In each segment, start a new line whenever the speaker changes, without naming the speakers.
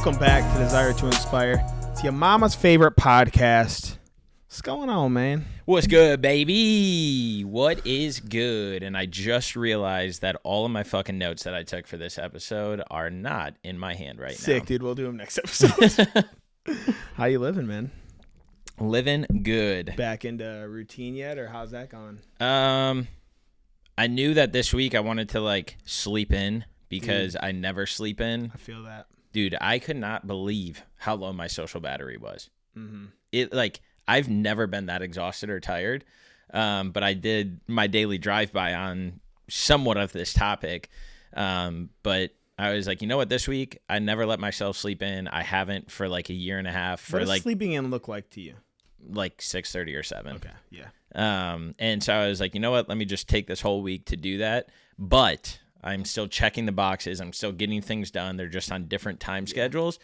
Welcome back to Desire to Inspire. It's your mama's favorite podcast. What's going on, man?
What's good, baby? What is good? And I just realized that all of my fucking notes that I took for this episode are not in my hand right now.
Sick, dude. We'll do them next episode. How you living, man?
Living good.
Back into routine yet, or how's that going?
I knew that this week I wanted to sleep in because I never sleep in.
I feel that.
Dude, I could not believe how low my social battery was.
Mm-hmm.
I've never been that exhausted or tired, but I did my daily drive-by on somewhat of this topic, but I was like, you know what, this week, I never let myself sleep in. I haven't for a year and a half.
What does sleeping in look like to you?
6:30 or 7.
Okay, yeah.
And so I was like, you know what, let me just take this whole week to do that, but I'm still checking the boxes. I'm still getting things done. They're just on different time schedules.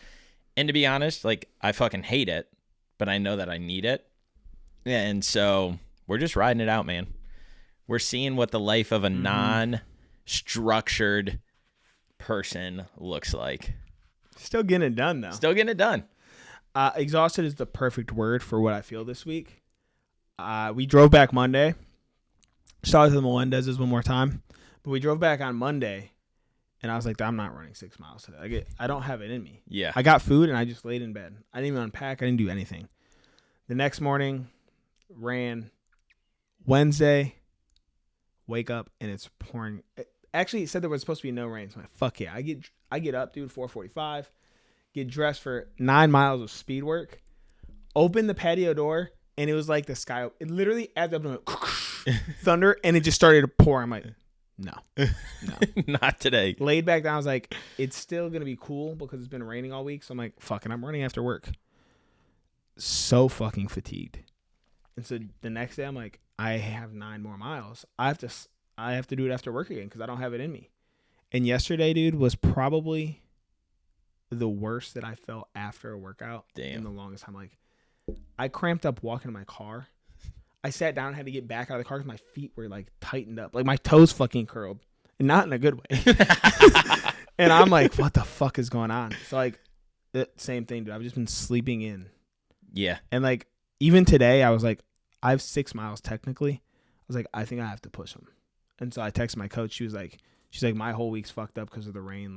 And to be honest, I fucking hate it, but I know that I need it. And so we're just riding it out, man. We're seeing what the life of a non-structured person looks like.
Still getting it done, though.
Still getting it done.
Exhausted is the perfect word for what I feel this week. We drove back Monday. Shout out to the Melendezes one more time. But we drove back on Monday, and I was like, I'm not running 6 miles today. I don't have it in me.
Yeah.
I got food, and I just laid in bed. I didn't even unpack. I didn't do anything. The next morning, ran. Wednesday, wake up, and it's pouring. Actually, it said there was supposed to be no rain. So I'm like, fuck yeah. I get up, dude, 4:45, get dressed for 9 miles of speed work, open the patio door, and it was like the sky. It literally adds up to thunder, and it just started to pour. I'm like, no.
Not today.
Laid back down. I was like, it's still going to be cool because it's been raining all week. So I'm like, fuck it. I'm running after work. So fucking fatigued. And so the next day I'm like, I have 9 more miles. I have to do it after work again because I don't have it in me. And yesterday, dude, was probably the worst that I felt after a workout in the longest time. I cramped up walking to my car. I sat down and had to get back out of the car because my feet were tightened up. My toes fucking curled. And not in a good way. And I'm like, what the fuck is going on? So same thing, dude. I've just been sleeping in.
Yeah.
And even today, I was like, I have 6 miles technically. I was like, I think I have to push them. And so I texted my coach. She's like, my whole week's fucked up because of the rain.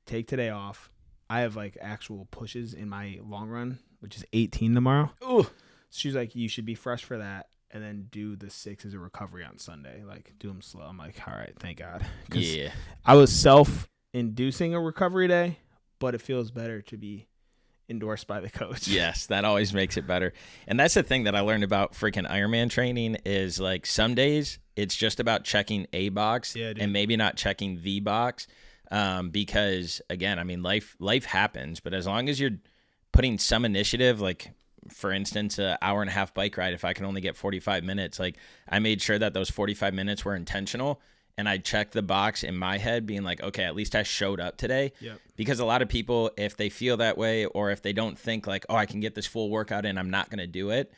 Take today off. I have actual pushes in my long run, which is 18 tomorrow.
Ooh.
She's like, you should be fresh for that, and then do the 6 as a recovery on Sunday. Do them slow. I'm like, all right, thank God.
Yeah.
I was self-inducing a recovery day, but it feels better to be endorsed by the coach.
Yes, that always makes it better. And that's the thing that I learned about freaking Ironman training is some days it's just about checking a box and maybe not checking the box. Because again, I mean, life happens, but as long as you're putting some initiative, for instance, an hour and a half bike ride, if I can only get 45 minutes, I made sure that those 45 minutes were intentional. And I checked the box in my head being okay, at least I showed up today.
Yep.
Because a lot of people, if they feel that way, or if they don't think oh, I can get this full workout in, I'm not going to do it,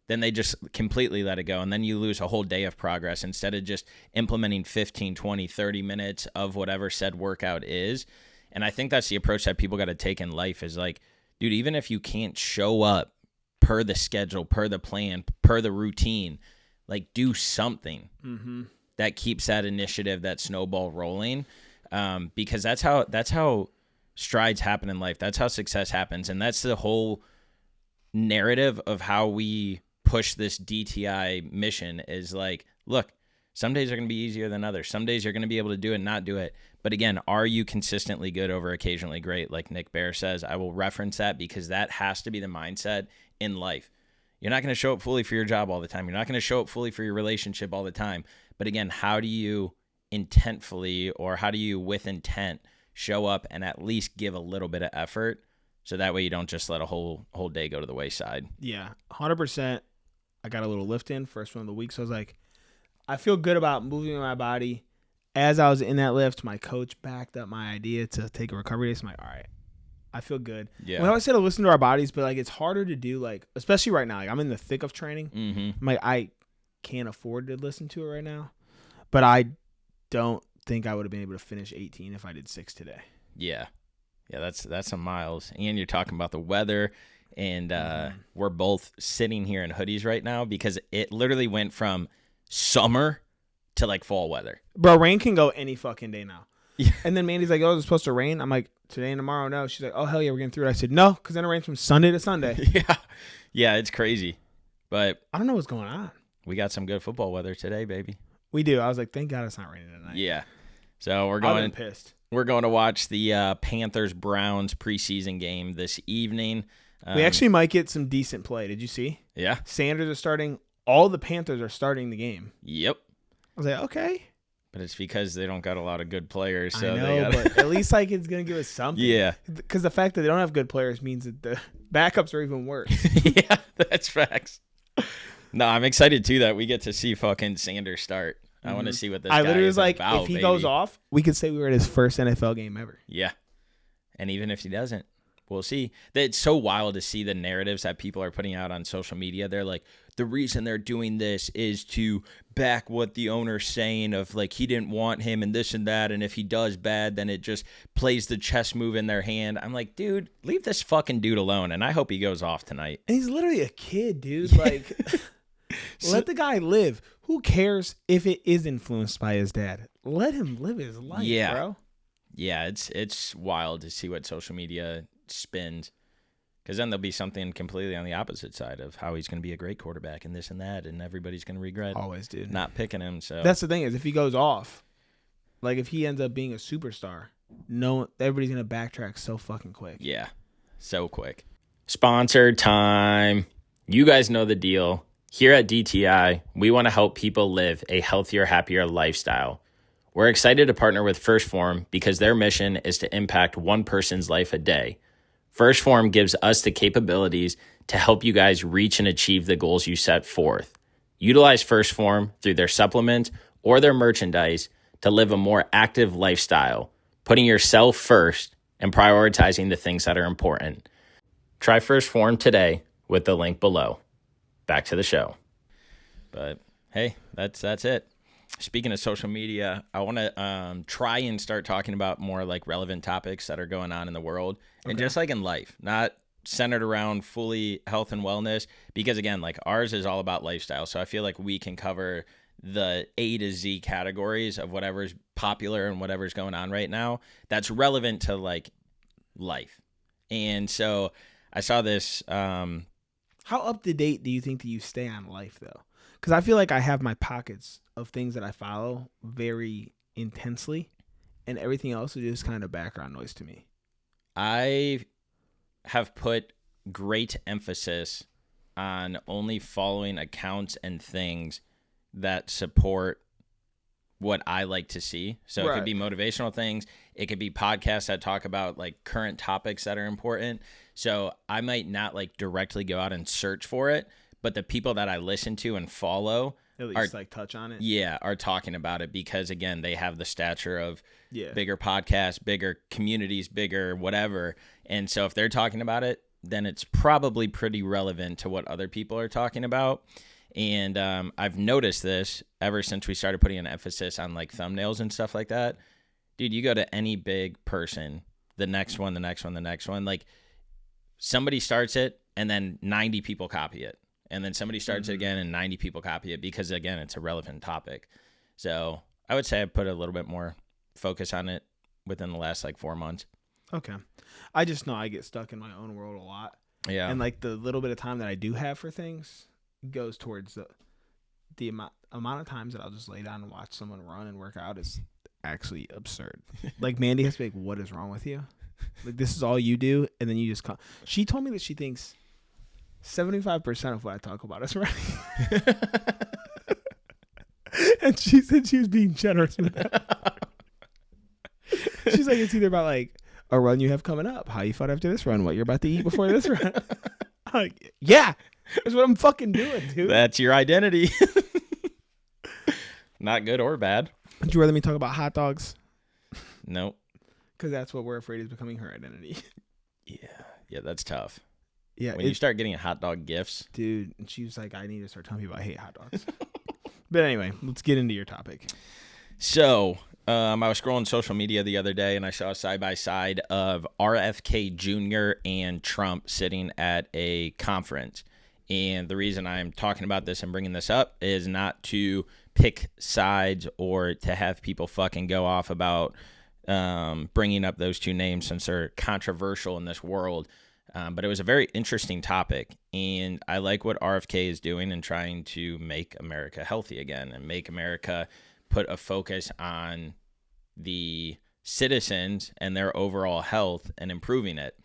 then they just completely let it go. And then you lose a whole day of progress instead of just implementing 15, 20, 30 minutes of whatever said workout is. And I think that's the approach that people got to take in life is dude, even if you can't show up per the schedule, per the plan, per the routine, do something. Mm-hmm. That keeps that initiative, that snowball rolling, because that's how strides happen in life. That's how success happens, and that's the whole narrative of how we push this DTI mission is look, some days are going to be easier than others. Some days you're going to be able to do it and not do it. But again, are you consistently good over occasionally great? Like Nick Bear says, I will reference that because that has to be the mindset in life. You're not going to show up fully for your job all the time. You're not going to show up fully for your relationship all the time. But again, how do you intentfully or how do you with intent show up and at least give a little bit of effort so that way you don't just let a whole day go to the wayside?
Yeah, 100%. I got a little lift in first one of the week. So I was I feel good about moving my body. As I was in that lift, my coach backed up my idea to take a recovery day. So I'm all right, I feel good.
Yeah.
We always say to listen to our bodies, but it's harder to do, especially right now. I'm in the thick of training.
Mm-hmm.
I can't afford to listen to it right now, but I don't think I would have been able to finish 18 if I did 6 today.
Yeah. Yeah, that's some miles. And you're talking about the weather, and we're both sitting here in hoodies right now because it literally went from summer to like fall weather.
Bro, rain can go any fucking day now.
Yeah.
And then Mandy's like, oh, it's supposed to rain. I'm like, today and tomorrow, no. She's like, oh, hell yeah, we're getting through it. I said, no, because then it rains from Sunday to Sunday.
Yeah, it's crazy. But
I don't know what's going on.
we got some good football weather today, baby.
We do. I was like, thank God it's not raining tonight.
Yeah. So we're
I've been
going
pissed.
We're going to watch the Panthers-Browns preseason game this evening.
We actually might get some decent play. Did you see?
Yeah.
Sanders are starting. All the Panthers are starting the game.
Yep.
I was like, okay.
But it's because they don't got a lot of good players. So
I know,
they gotta...
but at least like it's going to give us something.
Yeah.
Because the fact that they don't have good players means that the backups are even worse.
Yeah, that's facts. No, I'm excited, too, that we get to see fucking Sanders start. I want to see what this guy
literally
is
was like,
about,
if he
baby.
goes off, we could say we were at his first NFL game ever.
Yeah. And even if he doesn't, we'll see. It's so wild to see the narratives that people are putting out on social media. They're like, the reason they're doing this is to back what the owner's saying of like he didn't want him and this and that. And if he does bad, then it just plays the chess move in their hand. I'm like, dude, leave this fucking dude alone. And I hope he goes off tonight.
And he's literally a kid, dude. Like, let the guy live. Who cares if it is influenced by his dad? Let him live his life, bro.
Yeah, it's wild to see what social media spins. Because then there'll be something completely on the opposite side of how he's going to be a great quarterback and this and that, and everybody's going to regret
always, dude,
not picking him. So
that's the thing is, if he goes off, like if he ends up being a superstar, everybody's going to backtrack so fucking quick.
Yeah, so quick. Sponsor time. You guys know the deal. Here at DTI, we want to help people live a healthier, happier lifestyle. We're excited to partner with First Form because their mission is to impact one person's life a day. First Form gives us the capabilities to help you guys reach and achieve the goals you set forth. Utilize First Form through their supplement or their merchandise to live a more active lifestyle, putting yourself first and prioritizing the things that are important. Try First Form today with the link below. Back to the show. But hey, that's it. Speaking of social media, I want to try and start talking about more like relevant topics that are going on in the world and just like in life, not centered around fully health and wellness, because again, like ours is all about lifestyle. So I feel like we can cover the A to Z categories of whatever's popular and whatever's going on right now that's relevant to like life. And so I saw this.
How up to date do you think that you stay on life though? Because I feel like I have my pockets of things that I follow very intensely, and everything else is just kind of background noise to me.
I have put great emphasis on only following accounts and things that support what I like to see. So It could be motivational things. It could be podcasts that talk about like current topics that are important. So I might not like directly go out and search for it, but the people that I listen to and follow
at least like touch on it.
Yeah, are talking about it because again, they have the stature of
Yeah.
bigger podcasts, bigger communities, bigger whatever. And so if they're talking about it, then it's probably pretty relevant to what other people are talking about. And I've noticed this ever since we started putting an emphasis on like thumbnails and stuff like that. Dude, you go to any big person, the next one, like somebody starts it and then 90 people copy it. And then somebody starts it again and 90 people copy it because, again, it's a relevant topic. So I would say I put a little bit more focus on it within the last like 4 months.
Okay. I just know I get stuck in my own world a lot.
Yeah.
And like the little bit of time that I do have for things goes towards the amount of times that I'll just lay down and watch someone run and work out is actually absurd. Like Mandy has to be like, what is wrong with you? Like this is all you do, and then you just come. She told me that she thinks 75% of what I talk about is right. And she said she was being generous with that. She's like, it's either about like a run you have coming up, how you felt after this run, what you're about to eat before this run. I'm like, yeah, that's what I'm fucking doing, dude.
That's your identity. Not good or bad.
Would you rather me talk about hot dogs?
Nope.
Because that's what we're afraid is becoming her identity.
Yeah, that's tough.
Yeah,
when you start getting hot dog gifts.
Dude, and she was like, I need to start telling people I hate hot dogs. But anyway, let's get into your topic.
So, I was scrolling social media the other day and I saw a side-by-side of RFK Jr. and Trump sitting at a conference. And the reason I'm talking about this and bringing this up is not to pick sides or to have people fucking go off about bringing up those two names since they're controversial in this world. But it was a very interesting topic. And I like what RFK is doing and trying to make America healthy again and make America put a focus on the citizens and their overall health and improving it.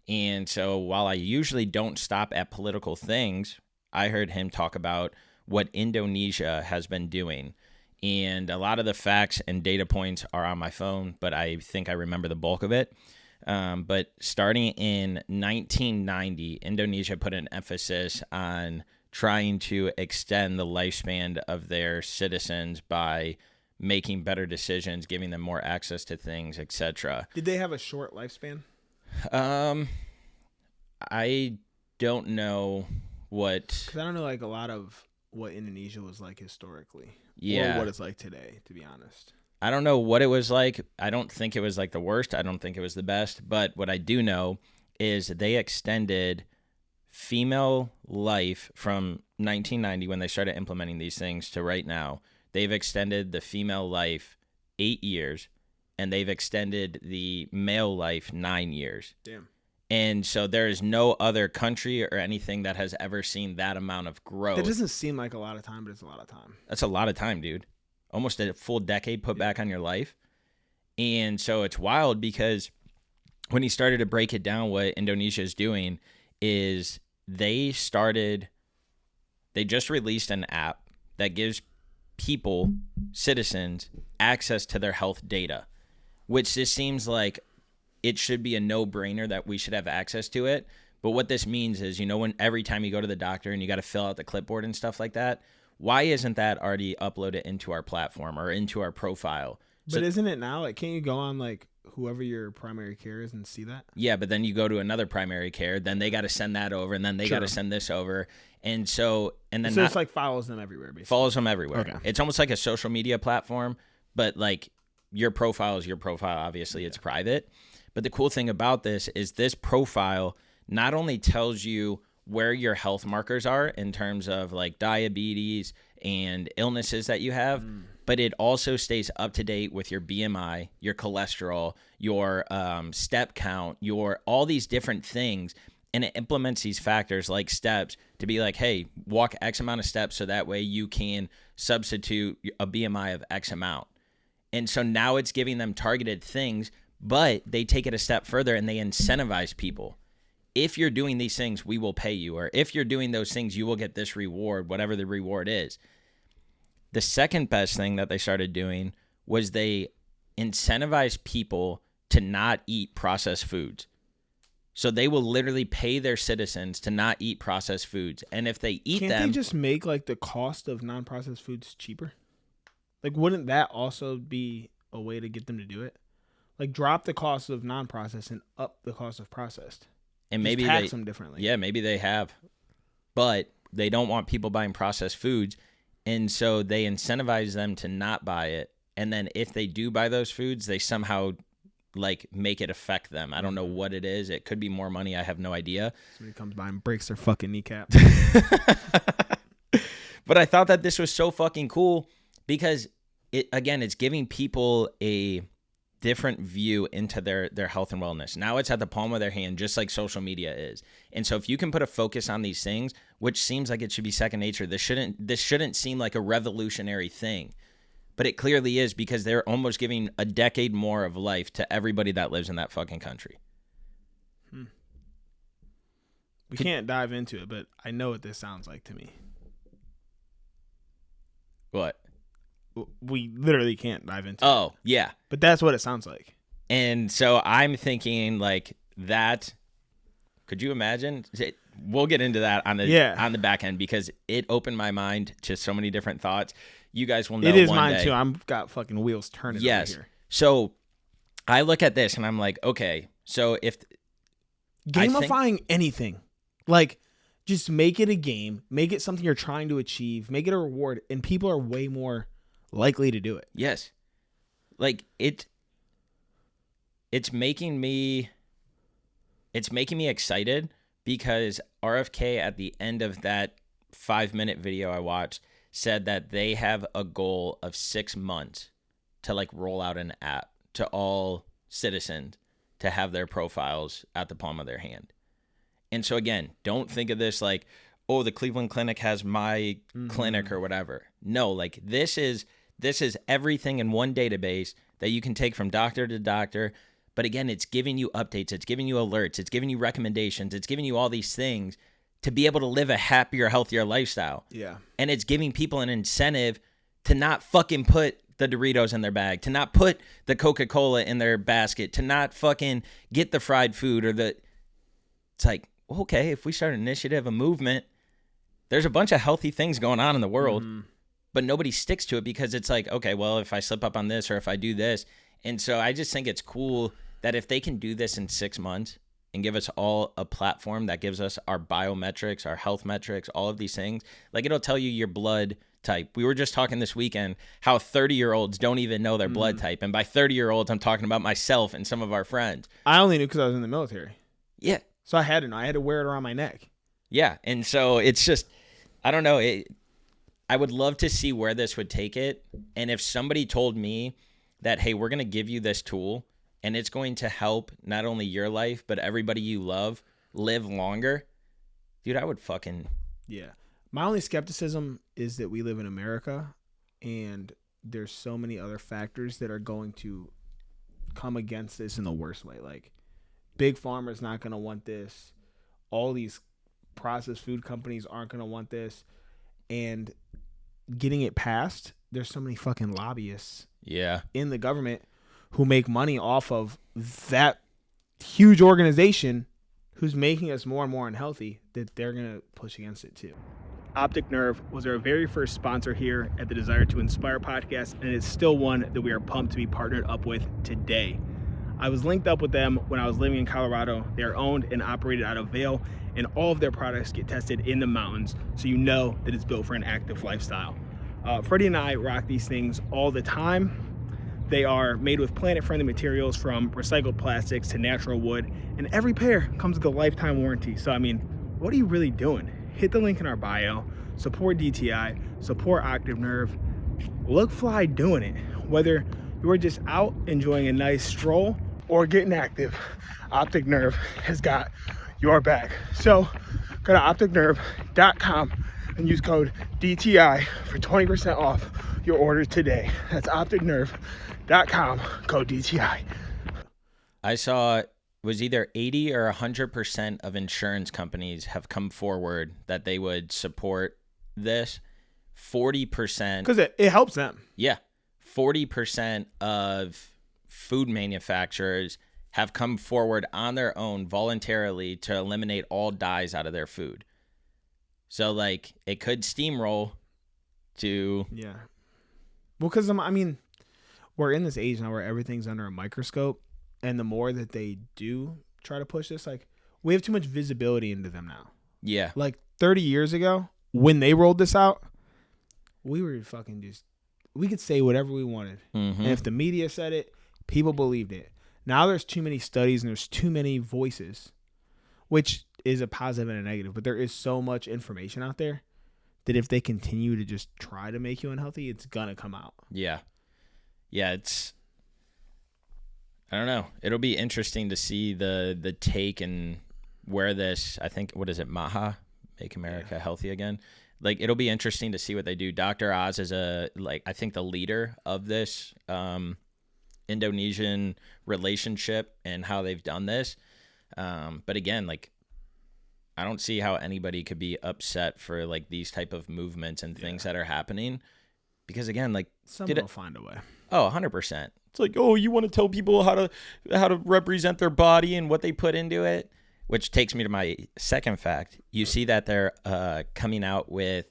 And so while I usually don't stop at political things, I heard him talk about what Indonesia has been doing. And a lot of the facts and data points are on my phone, but I think I remember the bulk of it. But starting in 1990, Indonesia put an emphasis on trying to extend the lifespan of their citizens by making better decisions, giving them more access to things, etc.
Did they have a short lifespan?
I don't know what.
Because I don't know like a lot of what Indonesia was like historically.
Yeah.
Or what it's like today, to be honest.
I don't know what it was like. I don't think it was like the worst. I don't think it was the best. But what I do know is they extended female life from 1990 when they started implementing these things to right now. They've extended the female life 8 years, and they've extended the male life 9 years.
Damn.
And so there is no other country or anything that has ever seen that amount of growth.
That doesn't seem like a lot of time, but it's a lot of time.
That's a lot of time, dude. Almost a full decade put back on your life. And so it's wild because when he started to break it down, what Indonesia is doing is they just released an app that gives people, citizens, access to their health data, which just seems like it should be a no-brainer that we should have access to it. But what this means is, when every time you go to the doctor and you got to fill out the clipboard and stuff like that, why isn't that already uploaded into our platform or into our profile?
But isn't it now? Like, can't you go on like whoever your primary care is and see that?
Yeah, but then you go to another primary care, then they got to send that over, and then they got to send this over. And so
it's like follows them everywhere, basically.
Follows them everywhere. Okay. It's almost like a social media platform, but like your profile is your profile. Obviously, it's private. But the cool thing about this is this profile not only tells you where your health markers are in terms of like diabetes and illnesses that you have, but it also stays up to date with your BMI, your cholesterol, your step count, your all these different things. And it implements these factors like steps to be like, hey, walk X amount of steps so that way you can substitute a BMI of X amount. And so now it's giving them targeted things, but they take it a step further and they incentivize people. If you're doing these things, we will pay you. Or if you're doing those things, you will get this reward, whatever the reward is. The second best thing that they started doing was they incentivized people to not eat processed foods. So they will literally pay their citizens to not eat processed foods. And if they eat
Can't
them...
they just make like the cost of non-processed foods cheaper? Like, wouldn't that also be a way to get them to do it? Like, drop the cost of non-processed and up the cost of processed.
And maybe
just tax them differently.
Yeah, maybe they have. But they don't want people buying processed foods. And so they incentivize them to not buy it. And then if they do buy those foods, they somehow like make it affect them. I don't know what it is. It could be more money. I have no idea.
Somebody comes by and breaks their fucking kneecap.
But I thought that this was so fucking cool because it's giving people a different view into their health and wellness. Now it's at the palm of their hand, just like social media is. And so if you can put a focus on these things, which seems like it should be second nature, this shouldn't seem like a revolutionary thing. But it clearly is because they're almost giving a decade more of life to everybody that lives in that fucking country.
We can't dive into it, but I know what this sounds like to me.
What?
We literally can't dive into it.
Oh, yeah.
But that's what it sounds like.
And so I'm thinking like that. Could you imagine? We'll get into that on the back end because it opened my mind to so many different thoughts. You guys will know.
It is
one
mine
day.
too. I've got fucking wheels turning over here.
So I look at this and I'm like, okay, so if
gamifying anything, like just make it a game, make it something you're trying to achieve, make it a reward, and people are way more likely to do it.
Yes. Like it's making me excited because RFK at the end of that 5-minute video I watched said that they have a goal of 6 months to like roll out an app to all citizens to have their profiles at the palm of their hand. And so again, don't think of this like, oh, the Cleveland Clinic has my clinic or whatever. No, like this is everything in one database that you can take from doctor to doctor. But again, it's giving you updates, it's giving you alerts, it's giving you recommendations, it's giving you all these things to be able to live a happier, healthier lifestyle.
Yeah.
And it's giving people an incentive to not fucking put the Doritos in their bag, to not put the Coca-Cola in their basket, to not fucking get the fried food or the... It's like, okay, if we start an initiative, a movement, there's a bunch of healthy things going on in the world, but nobody sticks to it because it's like, okay, well, if I slip up on this or if I do this. And so I just think it's cool that if they can do this in 6 months and give us all a platform that gives us our biometrics, our health metrics, all of these things, like it'll tell you your blood type. We were just talking this weekend how 30-year-olds don't even know their blood type. And by 30-year-olds, I'm talking about myself and some of our friends.
I only knew because I was in the military.
Yeah.
So I had to know. I had to wear it around my neck.
Yeah. And so it's just, I don't know. I would love to see where this would take it. And if somebody told me that, hey, we're going to give you this tool and it's going to help not only your life, but everybody you love live longer, dude, I would fucking...
Yeah. My only skepticism is that we live in America and there's so many other factors that are going to come against this in the worst way. Like, Big Pharma's not going to want this. All these processed food companies aren't going to want this. And getting it passed, there's so many fucking lobbyists in the government who make money off of that huge organization who's making us more and more unhealthy that they're going to push against it too. Optic Nerve was our very first sponsor here at the Desire to Inspire podcast, and it's still one that we are pumped to be partnered up with today. I was linked up with them when I was living in Colorado. They are owned and operated out of Vail, and all of their products get tested in the mountains, so you know that it's built for an active lifestyle. Freddie and I rock these things all the time. They are made with planet-friendly materials from recycled plastics to natural wood, and every pair comes with a lifetime warranty. So, I mean, what are you really doing? Hit the link in our bio, support DTI, support Optic Nerve, look fly doing it. Whether you're just out enjoying a nice stroll or getting active, Optic Nerve has got your back. So go to opticnerve.com and use code DTI for 20% off your order today. That's opticnerve.com, code DTI.
I saw it was either 80 or 100% of insurance companies have come forward that they would support this. 40%.
Because it helps them.
Yeah. 40% of food manufacturers have come forward on their own voluntarily to eliminate all dyes out of their food. So, like, it could steamroll to...
Yeah. Well, because, I mean, we're in this age now where everything's under a microscope, and the more that they do try to push this, like, we have too much visibility into them now.
Yeah.
Like, 30 years ago, when they rolled this out, we were fucking just... We could say whatever we wanted.
Mm-hmm.
And if the media said it, people believed it. Now there's too many studies and there's too many voices, which is a positive and a negative. But there is so much information out there that if they continue to just try to make you unhealthy, it's going to come out.
Yeah. Yeah, it's... I don't know. It'll be interesting to see the take and where this, I think, what is it, MAHA? Make America Healthy Again. Like, it'll be interesting to see what they do. Dr. Oz is I think the leader of this Indonesian relationship and how they've done this. But again, like, I don't see how anybody could be upset for like these type of movements and things that are happening. Because again, like,
someone will find a way.
Oh, 100%. It's like, oh, you want to tell people how to represent their body and what they put into it? Which takes me to my second fact. You see that they're coming out with,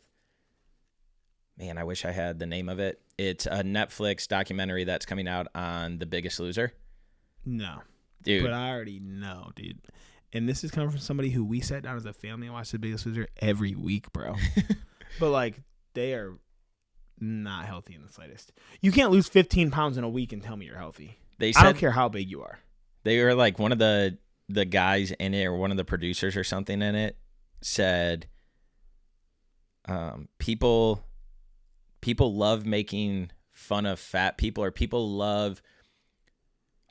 man, I wish I had the name of it. It's a Netflix documentary that's coming out on The Biggest Loser.
No.
Dude.
But I already know, dude. And this is coming from somebody who we sat down as a family and watched The Biggest Loser every week, bro. But, like, they are not healthy in the slightest. You can't lose 15 pounds in a week and tell me you're healthy.
They
I don't
said
care how big you are.
they were like one of the guys in it or one of the producers or something in it said people love making fun of fat people, or people love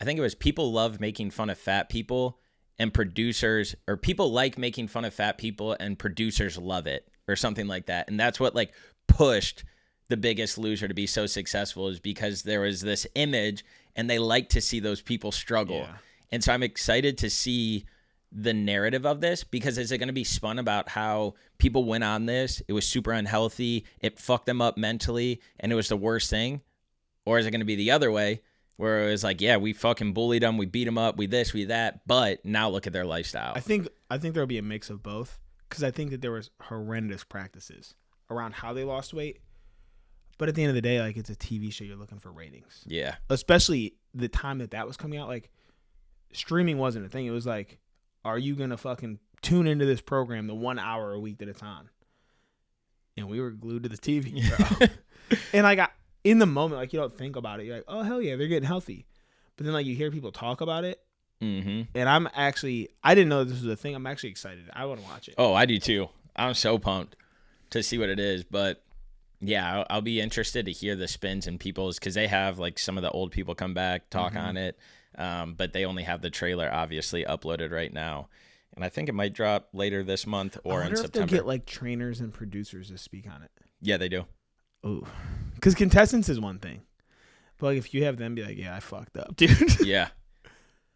making fun of fat people, and producers, or people like making fun of fat people and producers love it, or something like that. And that's what like pushed The Biggest Loser to be so successful, is because there was this image and they like to see those people struggle.
Yeah.
And so I'm excited to see the narrative of this, because is it going to be spun about how people went on this, it was super unhealthy, it fucked them up mentally, and it was the worst thing? Or is it going to be the other way, where it was like, yeah, we fucking bullied them, we beat them up, we this, we that, but now look at their lifestyle?
I think there'll be a mix of both, because I think that there was horrendous practices around how they lost weight. But at the end of the day, like, it's a TV show, you're looking for ratings.
Yeah.
Especially the time that was coming out, like, streaming wasn't a thing. It was like, are you going to fucking tune into this program the 1 hour a week that it's on? And we were glued to the TV, bro. And I got, in the moment, like, you don't think about it. You're like, oh, hell yeah, they're getting healthy. But then, like, you hear people talk about it.
Mm-hmm.
And I didn't know this was a thing. I'm actually excited. I want to watch it.
Oh, I do too. I'm so pumped to see what it is. But yeah, I'll be interested to hear the spins and people's, because they have like some of the old people come back, talk on it. But they only have the trailer obviously uploaded right now. And I think it might drop later this month or in September.
If they'll get like trainers and producers to speak on it.
Yeah, they do.
Ooh. Because contestants is one thing. But like, if you have them be like, yeah, I fucked up, dude.
Yeah.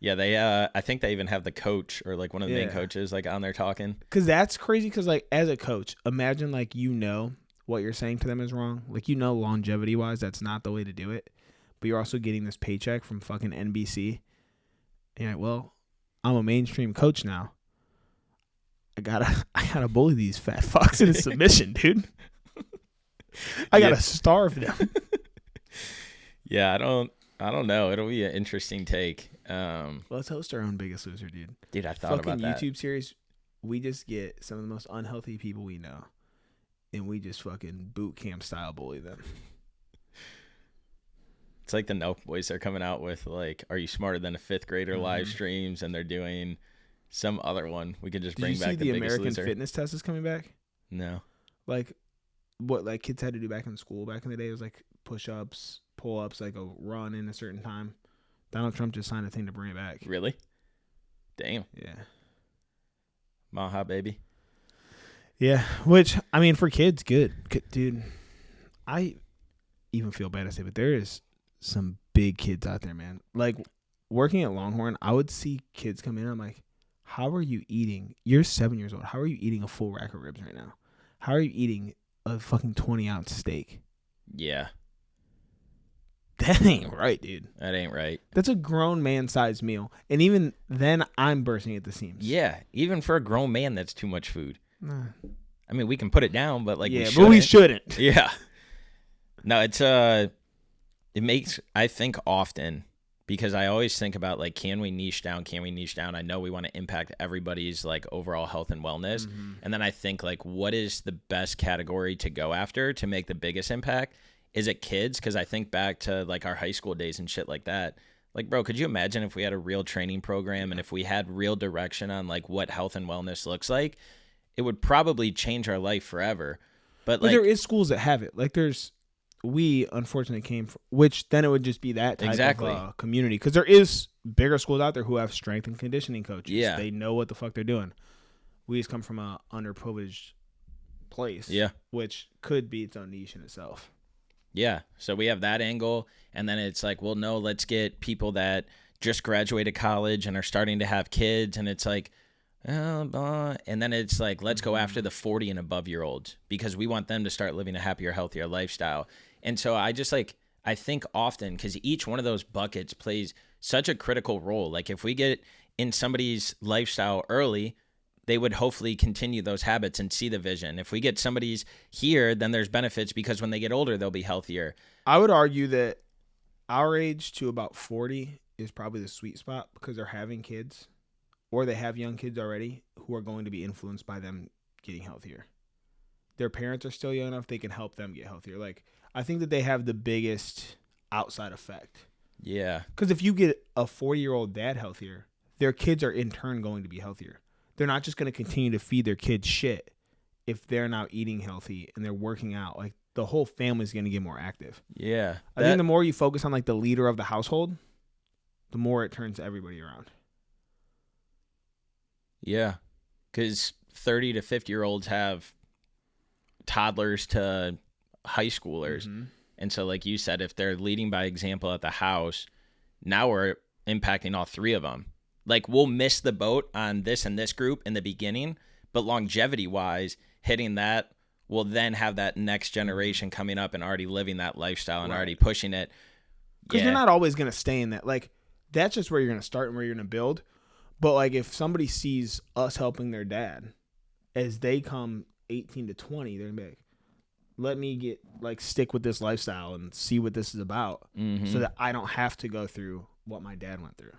Yeah, they I think they even have the coach, or like one of the main coaches, like on there talking.
Because that's crazy, because like, as a coach, imagine like, you know what you're saying to them is wrong. Like, you know, longevity wise, that's not the way to do it. But you're also getting this paycheck from fucking NBC. And you're like, well, I'm a mainstream coach now. I gotta bully these fat fucks into submission, dude. I gotta starve them.
Yeah, I don't know. It'll be an interesting take.
Let's host our own Biggest Loser, dude.
Dude, I thought about that.
YouTube series, we just get some of the most unhealthy people we know, and we just fucking boot camp style bully them.
It's like the Nelk Boys are coming out with like, "Are you smarter than a fifth grader?" live streams, and they're doing some other one. We could just bring back the Biggest Loser.
American Fitness Test is coming back?
No.
Like, what like kids had to do back in school back in the day was like push-ups, pull-ups, like a run in a certain time. Donald Trump just signed a thing to bring it back.
Really? Damn.
Yeah.
Maha, baby.
Yeah, which, I mean, for kids, good. Dude, I even feel bad to say, but there is some big kids out there, man. Like, working at Longhorn, I would see kids come in, and I'm like, how are you eating? You're 7 years old. How are you eating a full rack of ribs right now? How are you eating a fucking 20-ounce steak?
Yeah.
That ain't right, dude.
That ain't right.
That's a grown man-sized meal. And even then, I'm bursting at the seams.
Yeah. Even for a grown man, that's too much food. I mean, we can put it down, but like,
we shouldn't.
Yeah. No, it's it makes, I think often, because I always think about like, can we niche down? I know we want to impact everybody's like overall health and wellness. And then I think like, what is the best category to go after to make the biggest impact? Is it kids? Because I think back to like our high school days and shit like that. Like, bro, could you imagine if we had a real training program and if we had real direction on like what health and wellness looks like? It would probably change our life forever. But like,
there is schools that have it. Like, we unfortunately came from, which then it would just be that type of community. Because there is bigger schools out there who have strength and conditioning coaches.
Yeah.
They know what the fuck they're doing. We just come from a underprivileged place.
Yeah.
Which could be its own niche in itself.
Yeah. So we have that angle. And then it's like, well, no, let's get people that just graduated college and are starting to have kids. And it's like, and then it's like, let's go after the 40 and above year olds, because we want them to start living a happier, healthier lifestyle. And so I just like, I think often, because each one of those buckets plays such a critical role. Like, if we get in somebody's lifestyle early, they would hopefully continue those habits and see the vision. If we get somebody's here, then there's benefits, because when they get older, they'll be healthier.
I would argue that our age to about 40 is probably the sweet spot, because they're having kids, or they have young kids already who are going to be influenced by them getting healthier. their parents are still young enough, they can help them get healthier. Like, I think that they have the biggest outside effect.
Yeah.
Because if you get a 40-year-old dad healthier, their kids are in turn going to be healthier. They're not just going to continue to feed their kids shit if they're now eating healthy and they're working out. Like, the whole family's going to get more active.
Yeah.
I think the more you focus on, like, the leader of the household, the more it turns everybody around.
Yeah. Because 30 to 50-year-olds have toddlers to high schoolers. Mm-hmm. And so, like you said, if they're leading by example at the house, now we're impacting all three of them. Like, we'll miss the boat on this and this group in the beginning, but longevity-wise, hitting that, we'll then have that next generation coming up and already living that lifestyle and already pushing it.
Because you're not always going to stay in that. Like, that's just where you're going to start and where you're going to build. But, like, if somebody sees us helping their dad, as they come 18 to 20, they're going to be like, let me stick with this lifestyle and see what this is about so that I don't have to go through what my dad went through.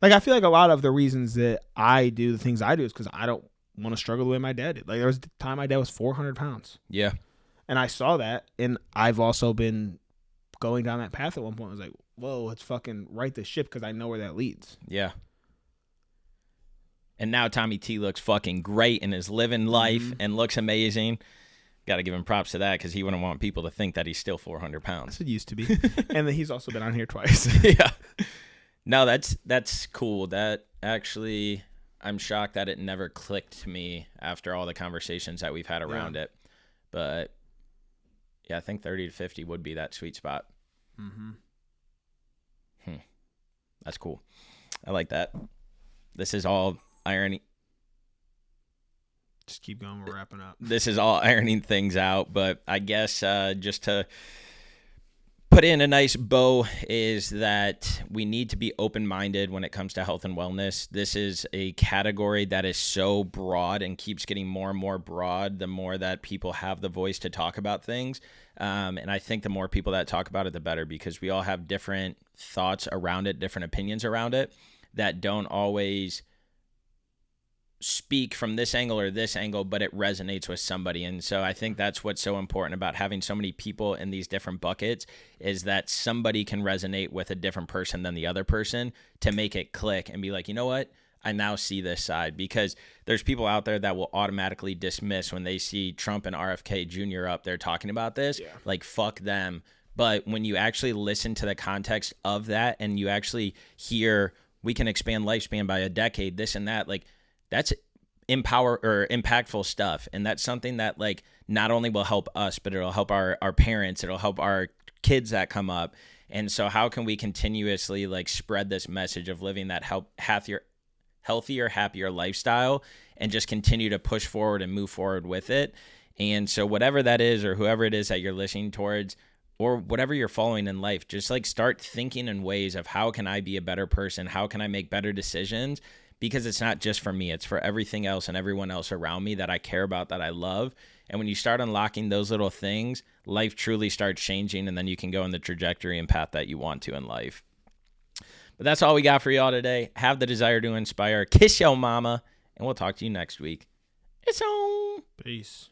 Like, I feel like a lot of the reasons that I do the things I do is because I don't want to struggle the way my dad did. Like, there was the time my dad was 400 pounds.
Yeah.
And I saw that, and I've also been going down that path at one point. I was like, whoa, let's fucking right the ship because I know where that leads.
Yeah. And now Tommy T looks fucking great and is living life and looks amazing. Got to give him props to that because he wouldn't want people to think that he's still 400 pounds.
That's what it used to be. And then he's also been on here twice.
Yeah. No, that's cool. That actually, I'm shocked that it never clicked to me after all the conversations that we've had around it. But, yeah, I think 30 to 50 would be that sweet spot. That's cool. I like that. This is all irony.
Just keep going. We're wrapping up.
This is all ironing things out, but I guess just to put in a nice bow is that we need to be open-minded when it comes to health and wellness. This is a category that is so broad and keeps getting more and more broad the more that people have the voice to talk about things. And I think the more people that talk about it, the better, because we all have different thoughts around it, different opinions around it that don't always speak from this angle or this angle, but it resonates with somebody. And so I think that's what's so important about having so many people in these different buckets is that somebody can resonate with a different person than the other person to make it click and be like, you know what? I now see this side, because there's people out there that will automatically dismiss when they see Trump and RFK Jr. up there talking about this, like, fuck them. But when you actually listen to the context of that and you actually hear we can expand lifespan by a decade, this and that, like, that's impactful stuff. And that's something that, like, not only will help us, but it'll help our parents. It'll help our kids that come up. And so how can we continuously, like, spread this message of living that healthier, happier lifestyle and just continue to push forward and move forward with it? And so whatever that is, or whoever it is that you're listening towards, or whatever you're following in life, just, like, start thinking in ways of how can I be a better person? How can I make better decisions? Because it's not just for me, it's for everything else and everyone else around me that I care about, that I love. And when you start unlocking those little things, life truly starts changing, and then you can go in the trajectory and path that you want to in life. But that's all we got for y'all today. Have the desire to inspire. Kiss your mama, and we'll talk to you next week. It's on.
Peace.